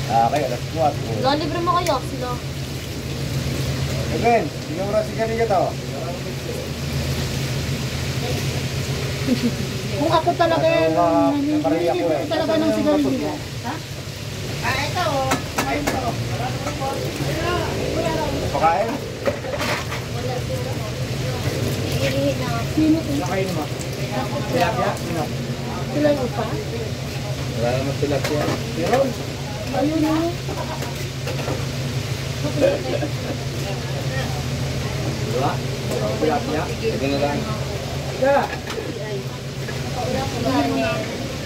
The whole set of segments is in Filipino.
Okay, alas 4. Lo, libre mo kayo sila. Again, sige mo na si Kanina to. Kung ako talaga yan, Nakareya ko eh. talaga ng sigarilyo. Ha? Ito oh. Pakain? Wala sila. Iilihin na ako. Sino ito? Nakain mo. Tilapia? Sino? Sila yung pa? Wala naman tilapia. Meron. Ayun o. Wala? Tilapia? Sige na lang. Yeah. Walang kanin.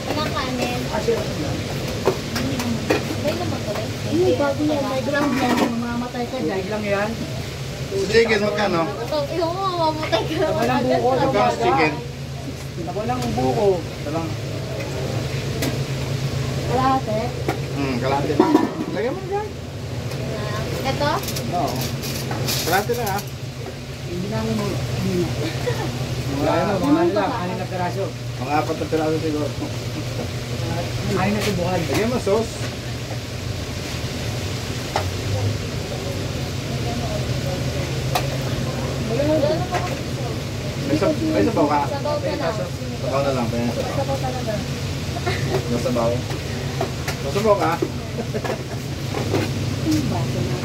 Walang kanin. May naman ko rin. Hindi, bago yan. May ground yan. Mamamatay ka dyan. lang yan. Chicken, magkano? Ikaw mo, mamatay ka naman Walang agad. buko. Magkano chicken? Walang buko. Talang. Kalahate. Kalahati lang. Lagyan mo dyan. Ito? Oo. Kalahati lang ha. Hindi namin mo. Wala na, mga ano lang, 6 na piraso. Mga 4 na piraso siguro. Kain na subukan. Lagyan mo sauce. May sabaw ka? Sabaw ka na. Sabaw na lang. Sabaw talaga. Masabaw. Masabaw ka? Baso na.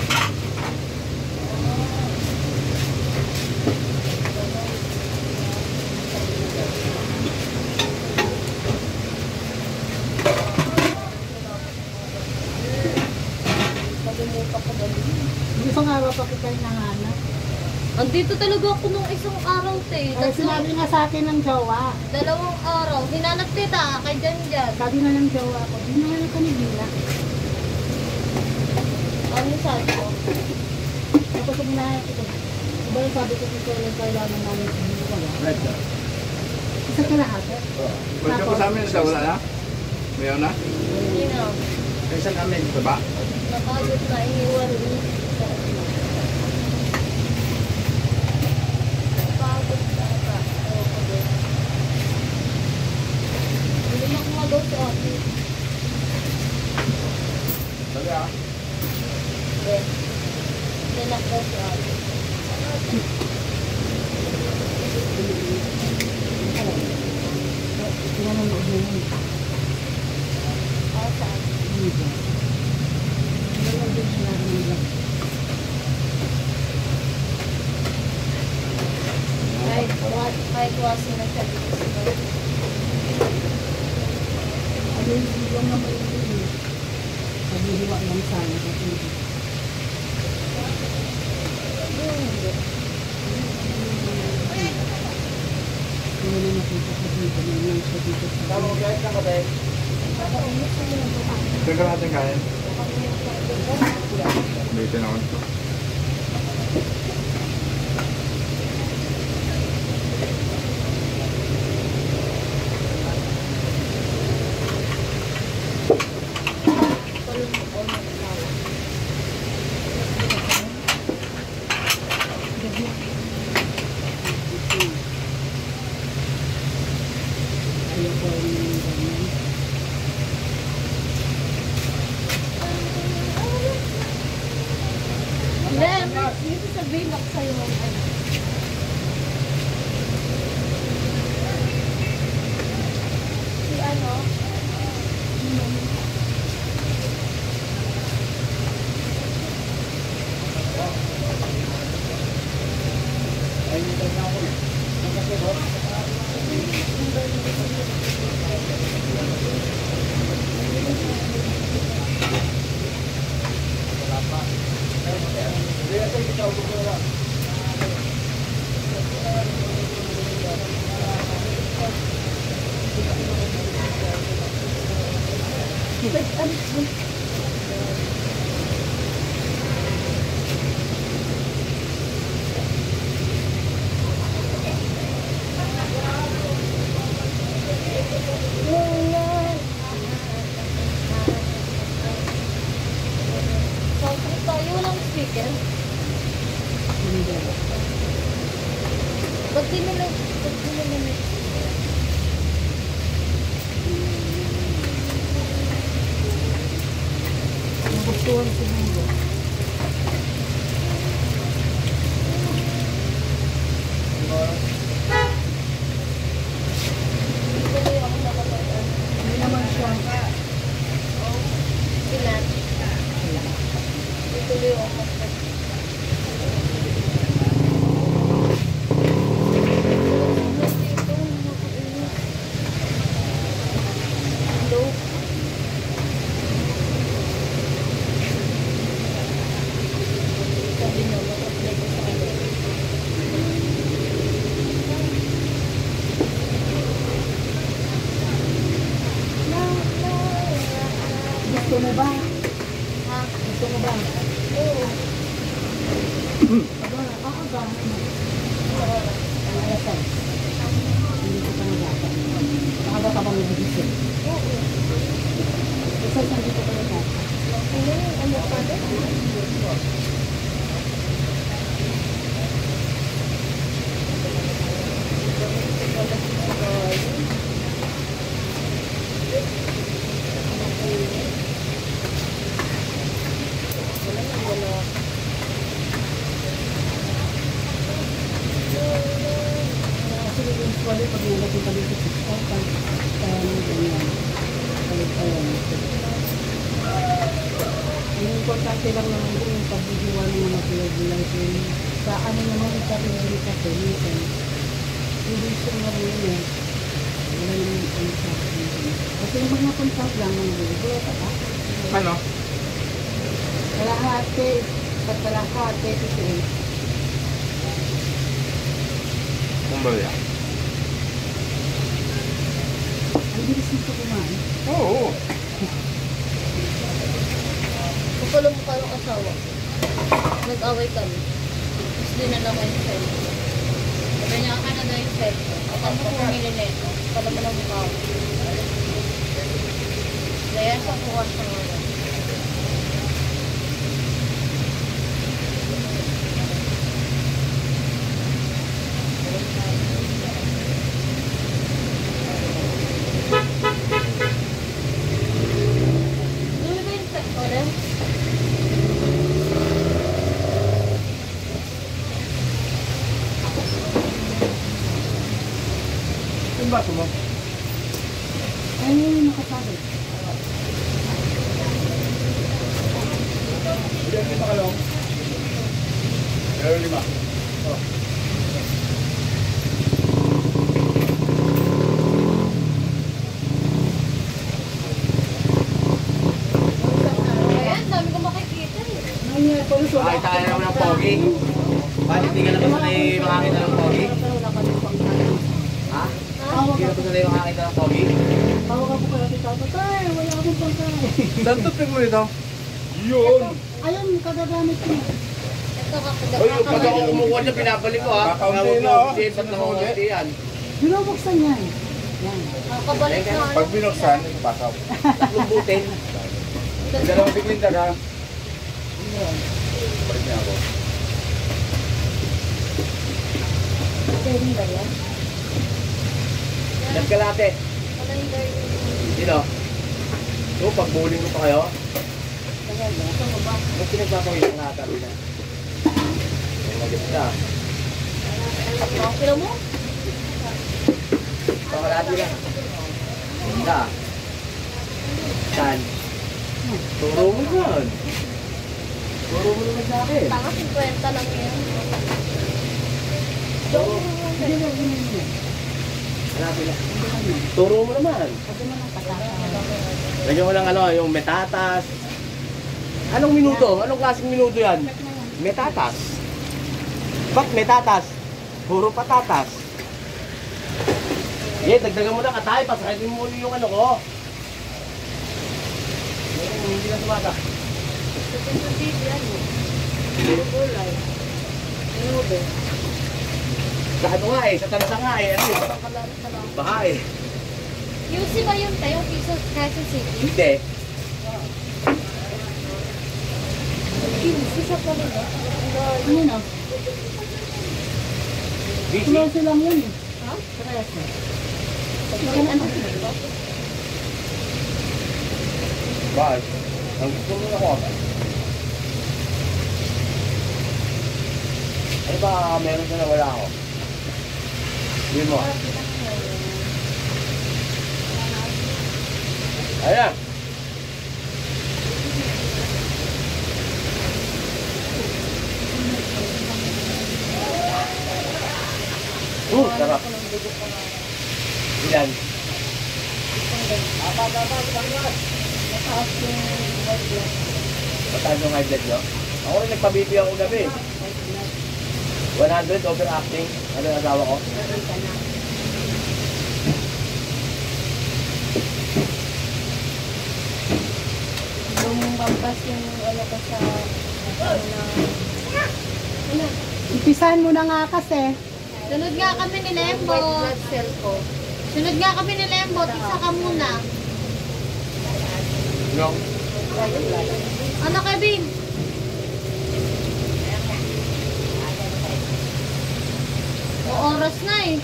Isang araw pa kita hinahanap. Andito talaga ako nung isang araw, te. Ay, sinabi nga sa akin ng jowa. 2 araw. Hinanap kita kay Janjan. Sabi na ng jowa ko, di nahanap ka ni Bila. Ano sabi ko? Tapos kung hinahanap ko, iba yung sabi ko kung kailangan namin wala. Red. Isa kalahati. Pwede ko sa amin sa wala na? Mayaw na? Hindi na. Kaysa namin. Saba? Napagod na iniwan. Napagod na ka. Hindi na ako magaw sa office. Sabi ah. Hindi na ako sa office. Saan? Kahit wasi na siya dito sa loob. Ano yung silong na maigil? Paghihiwa lang sana kasi hindi na nakita ko dito na lang siya dito sa Tama, kahit lang ka tayo. Teka natin kain. Dito na ako. ayaw ko yung ganyan. Hindi, dito sabihin ako sa'yo ano. Si ano? Sound tayo, walang speaker. Ba't di nila Tuwan siguro. Tuloy ako nakapag-ano. Hindi naman siya. Ilan? Tuloy ako nakapag Hello? Sabi niyo, mag-apply ko sa kanya. Gusto mo ba? Ha? Gusto mo ba? Oo. Aba, aaga. Alas 6. Hindi ko pa nagata. Maaga ka ba magbibisip? Oo. Kasi hindi ko pa nagata. Ano pa rin? Kasi usually pag nalating kami sa TikTok, ganyan. Palit-ayan. Ang importante lang naman din yung pagbibiwa ng mga gulay-gulay din. Sa ano naman yung sarili kasi, minsan, hindi siya na rin yun eh. Wala naman yung sa akin. Kasi yung mga contact lang ng gulay-gulay pa ba? Ano? Kalahati, pag kalahati, 58. Kung ba yan? Ang bilis nito kumain. Oo. Kapalo mo kayo asawa. Nag-away kami. Tapos dinala ko yung cellphone. Sabi niya, ka na daw yung cellphone. At ano ko pumili nito? Pala mo na mukha ko. Kaya sa kuha sa mga. Dumi ba yung cellphone? Yung baso mo? Ano yung nakasabi? Ilan lima ka lang? Meron lima. Oh. Ayan, dami ko makikita eh. Ano yung puluso? Makita ka na naman ng pogi. Bakit hindi ka na ba sanay makakita ng pogi? Ha? Hindi ka na ba sanay makakita ng pogi? Tawag ako pala si Tata. Tay, wala akong pagkain. Saan tupin mo nito? Yun! Ayun, kagagamit ko. Ito Uy, pag ako kumukuha niya, pinabalik ko ha. Kakaunti na, oh. At nakakunti yan. Binubuksan yan. Yan. kabalik na ano. Pag binuksan, ipapasok. Tatlong butin. Dalawang bigling daga. Balik niya ako. Pwede ba yan? Nagkalate. Calendar yun. Sino? So, pag bowling ko pa kayo, Kaya ba? Ito mo ba? ba't pinagpapawin ang nakatabi na? Ang maganda. Kilo mo? Pangalati na. Ganda. Saan? Turo mo yan. Turo mo naman sa akin. Tanga 50 lang yan. Hindi ba yun yun? Hanapin na. Turo mo naman. Sabi mo ng patata. Lagyan mo lang ano, yung metatas. Anong minuto? Anong klaseng minuto yan? Metatas. Ba't metatas? Puro patatas. Dagdagan mo na katay. Pasakitin mo ulit yung ano ko. Hindi na sumata. Gulay. Inube. Sa ano nga eh, sa tansa nga eh. Ano eh? Baka eh. UC ba yun tayo? Quezon City? Hindi. UC sa Palina. Ano na? Busy. Kuloso lang yun eh. Ha? Preso. Ano? Bakit? Ang gusto mo ako. Ay ba, meron ka na wala ako. Hindi mo. Ayan. Sarap. Ilan? Mataas yung white blood. Mataas yung high blood nyo? Ako rin nagpa-BP ako gabi. 100 overacting. Ano yung asawa ko? Meron ka na. Lumampas yung ano ka sa ano na... Ano? Umpisahan mo na nga kasi. Sunod nga kami ni Lembot. White blood cell ko. Sunod nga kami ni Lembot. Isa ka muna. Yung? White blood. Ano, Kevin? O, oras na eh.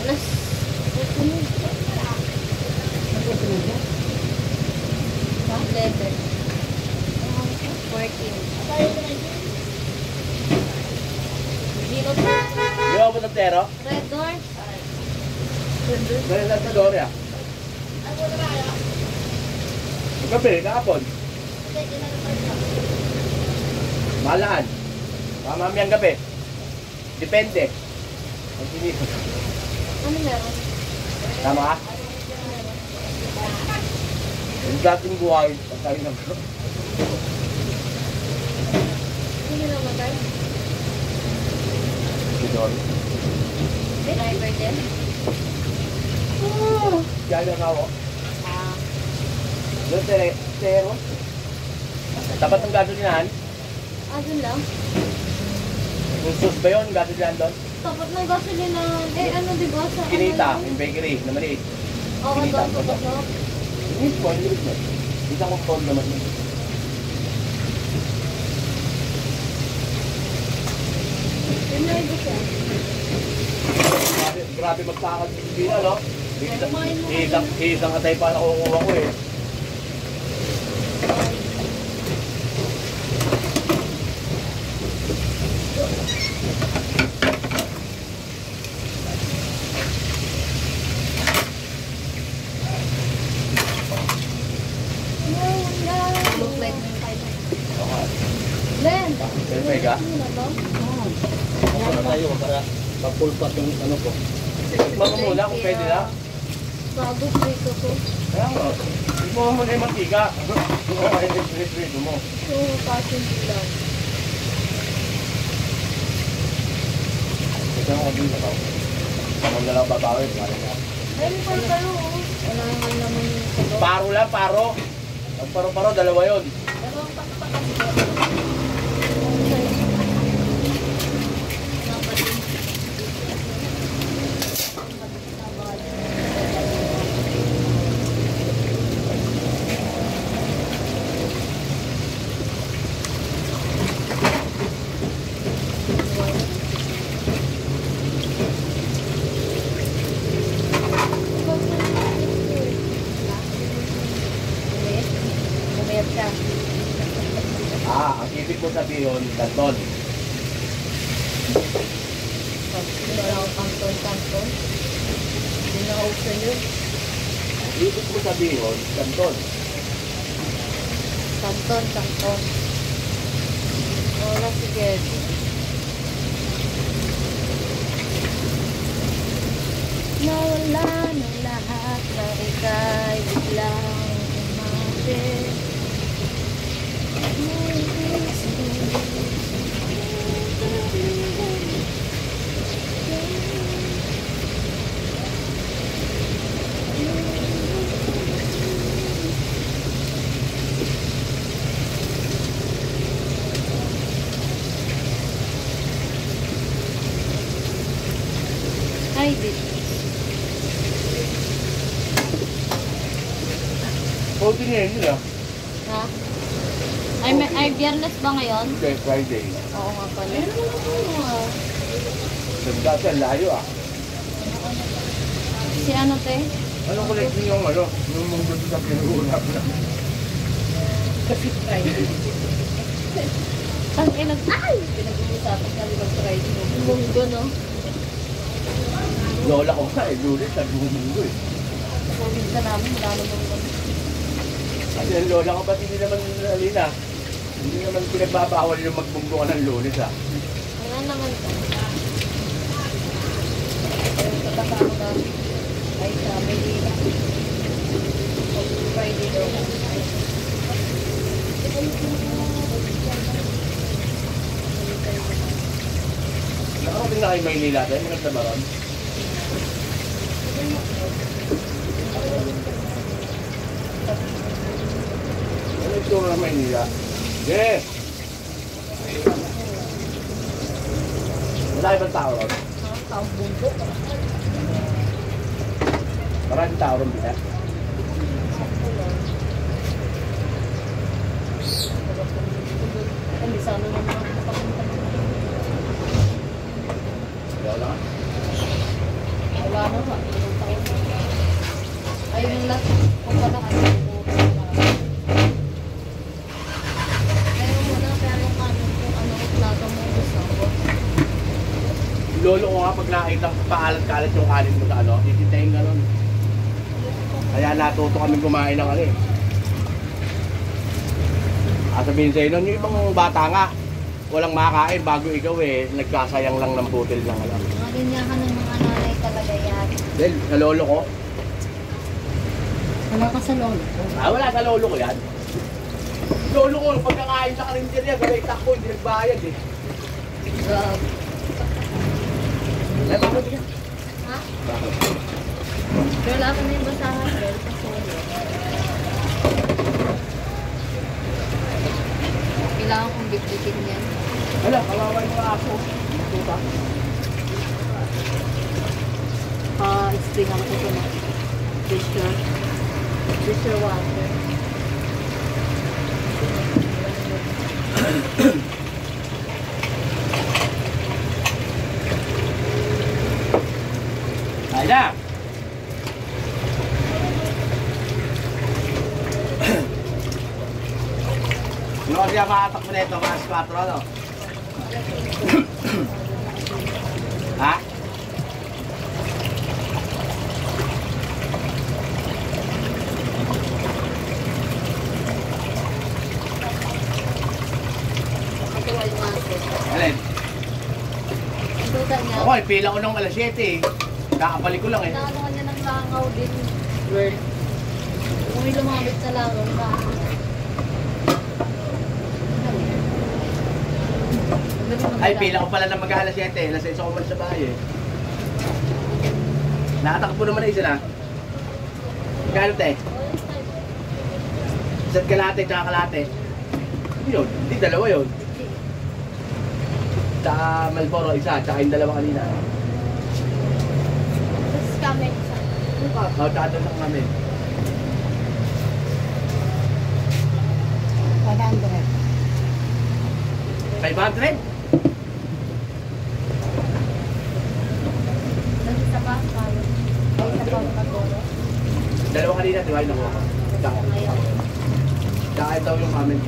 Alas... Ha? 11. 14. Zero. Di ba po ng tero? Red door. Dahil lang sa Doria. Magkape, kahapon. Malaan. Mamayang gabi. Depende. Ang sinito. Ano meron? Tama ka? Yung dating buhay, patay na bro. Sino namatay? Si Don. Driver din? Kaya nga ako. Ah. Doon, tero. Tapat ng gasolinahan. Ah, dun lang? Yung sus ba yun, gasolinahan doon? Tapat ng gasolina. Eh, ano diba sa... Kinita, ano yung bakery, na maliit. Oo, Kinita, doon sa baba. Mismo, yung liit mo. Isang kong naman yun. Yun na iba siya. Grabe magtakal sa Pilipinas, no? Isang atay pa nakukuha ko eh. Look like may fight. Len! Selfie ka? Ano na ba? Para tayo, para papulpat yung ano ko. Tikman mo muna kung pwede na. Bago prito ko. Kaya nga, tikman mo muna yung mantika. Kaya yung prito mo. So, passion lang. Ito yung kabin na tao. Sama na lang babawi. Ay, may palo oh. Wala naman naman yung salo. Paro lang, paro. Ang paro-paro, dalawa yun. Dalawang pakpakan ko. Napatin. Umayat siya. Ang ibig mo sabihin, kanton. Wala akong kanton. Hindi na option yun. Ang ibig mo sabihin, kanton. Kanton. Wala, sige. Nawala ng lahat na ika'y biglang umapit. Ay, bitch. Pwede niya yun nila. Ha? Ay, biyernes ba ngayon? Okay, Friday. Oo nga pala. Dati ang layo ah. Si ano, te? Anong collection yung ano? Yung mga gusto sa pinag-uulap na. Tang ina. Ay! Pinag-uusapan kami mag-Friday. Munggo, no? Lola ko nga eh, lunes, nag-bumunggo eh. Minsan namin, wala naman kami. Kasi ang lola ko ba't hindi naman, Alina, hindi naman pinagbabawal yung magbunggo ka ng lunes ah. Wala naman ka. Ayun, katakamo na. Ay, sa Maynila. Friday daw. Nakarating na kayo Maynila tayo, maganda ba ron? Ano yung tour ng Maynila? Yes! Wala ibang tao ron? Ang taong bundok. Maraming tao ron bila. Hindi sana naman makapunta. Wala. Wala na nga. Ilang taon na. Ayun yung last. Kung wala ka na. Ayun mo na. Pero kung ano, plato mo gusto ko. Lolo ko nga pag nakita paalat-kalat yung kanin mo sa ano, tititayin ka nun. Kaya natuto kami kumain ng ano eh. At sabihin sa'yo nun, yung ibang bata nga, walang makakain bago ikaw eh, nagkasayang lang ng butil ng ano. Mga ganyahan ng mga nanay talaga yan. Dahil sa lolo ko, Wala ka sa lolo. wala sa lolo ko yan. Lolo ko, pagkakain sa karinderya, gawin takbo, hindi nagbayad eh. Grabe. Ay, bakit yan? Ha? Bakit? Pero wala ka na yung basahan. Pero sa solo. Kailangan kong bitbitin yan. Wala, kawawa yung mga aso. Ito ba? Explain ako ito na. Dishwasher water. Ay na! Ano kasi ang makatak mo nito, mga 4, ano? Ha? Natuwa yung aso. Alin? Ang duda niya. Ako, pila ko ng alas 7 eh. Kakabalik ko lang eh. Nakaluhan niya ng langaw din. Girl. Kung may lumabit na langaw na. Ay, pila ko pala na mag-alas 7 eh. Alas 6 ako man sa bahay eh. Nakatakbo naman na isa na. Kano te? Isa't kalate, tsaka kalate. Yun, hindi dalawa yun. Tsaka Malboro isa, tsaka yung dalawa kanina. Tapos kami. Oo, tsaka doon lang kami. 100. 500? Tapos isa pa. Ay, isa pa magkatoro. Dalawa kanina, di ba? Yung nakuha ko. Tsaka, Ngayon. tsaka ito yung amin.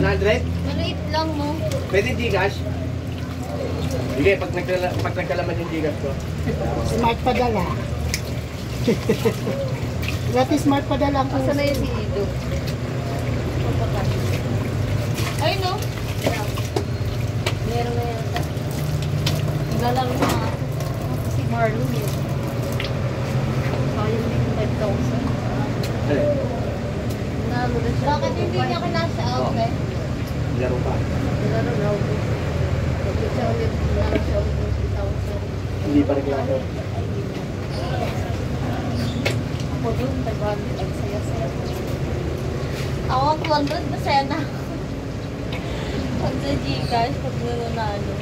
100? Maliit lang, no? Pwede Gcash? Sige, pag nagkalaman yung Gcash ko. Smart padala. Dati smart padala ang Asa na yun si Ido? Ay, no? Meron na yata. Naglalaro na nga. Si Marlon yun. Kaya mo yung 5,000. Alin? Nalo na siya. Bakit hindi niya kinasa outlet? Laro pa. Nilaro raw ko. Pagkat siya ulit, nilaro siya ulit ng 3,000. Hindi pa reklamo. Ako dun, tag-100. Ang saya-saya. Ako, 200, masaya na. Pag sa Gcash, pag nanalo.